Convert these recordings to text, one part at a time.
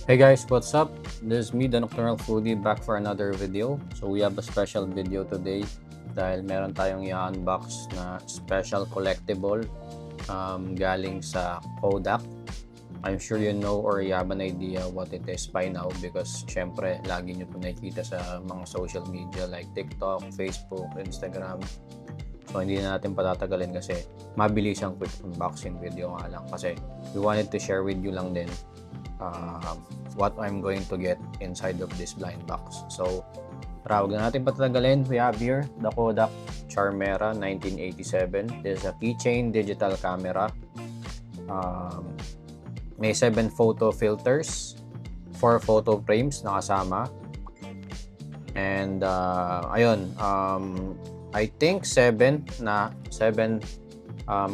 Hey guys, what's up? This is me, the Nocturnal Foodie, back for another video. So we have a special video today dahil meron tayong i-unbox na special collectible galing sa Kodak. I'm sure you know or you have an idea what it is by now because syempre lagi nyo ito nakikita sa mga social media like TikTok, Facebook, Instagram. So hindi na natin patatagalin kasi mabilis ang quick unboxing video nga lang kasi we wanted to share with you lang din what I'm going to get inside of this blind box. So tara, huwag na natin patatagalin. We have here the Kodak Charmera 1987. This is a keychain digital camera. May 7 photo filters, 4 photo frames na kasama. And ayun, I think 7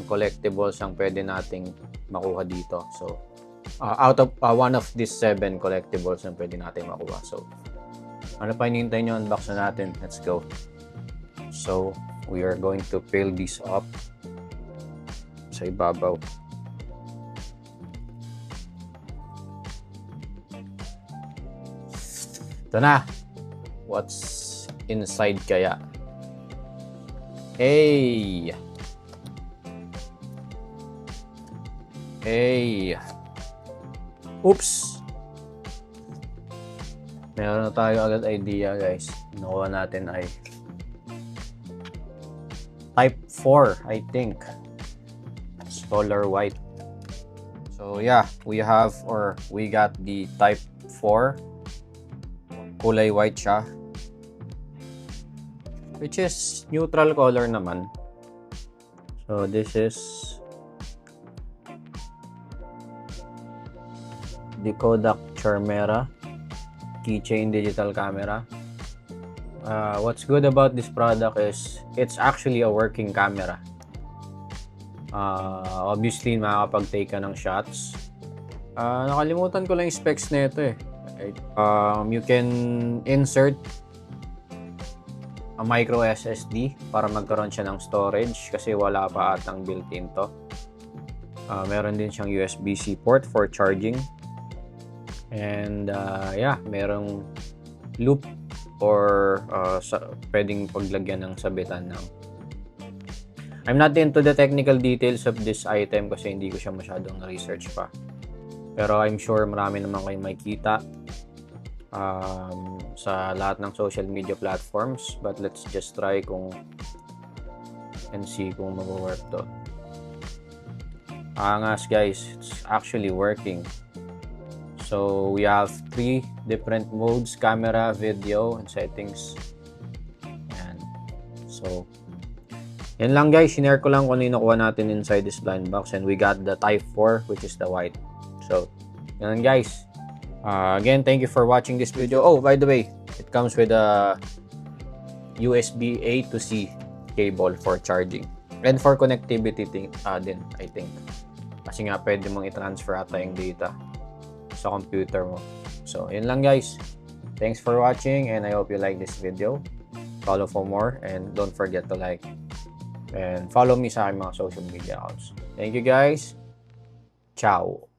collectibles ang pwede nating makuha dito. So out of one of these 7 collectibles ang pwede natin makuha. So ano pa hinihintay nyo? Unbox na natin. Let's go. So we are going to peel this up sa ibabaw. Ito na. What's inside kaya? Hey! Hey! Oops! Meron na tayo agad idea, guys. Nakuha natin ay Type 4, I think. Solar white. So yeah, we got the Type 4. Kulay white siya. Which is neutral color naman. So this is the Kodak Charmera keychain digital camera. What's good about this product is it's actually a working camera. Obviously makakapag-take ka ng shots. Nakalimutan ko lang yung specs nito eh. You can insert a micro SSD para magkaroon siya ng storage kasi wala pa atang built-in to. Meron din siyang USB-C port for charging. And yeah, merong loop or pwedeng paglagyan ng sabitan ng. I'm not into the technical details of this item kasi hindi ko siya masyadong research pa. Pero I'm sure marami naman kayong makikita sa lahat ng social media platforms. But let's just try and see kung mag-work to. Angas guys, it's actually working. So we have 3 different modes: camera, video, and settings. Yan. So yan lang guys, sinare ko lang kung ano yung nakuha natin inside this blind box. And we got the Type 4, which is the white. So yan guys. Again, thank you for watching this video. Oh, by the way, it comes with a USB A to C cable for charging and for connectivity din, I think. Kasi nga pwede mong i-transfer ata yung data sa computer mo. So, yun lang guys. Thanks for watching and I hope you like this video. Follow for more and don't forget to like and follow me sa aking mga social media accounts. Thank you guys. Ciao.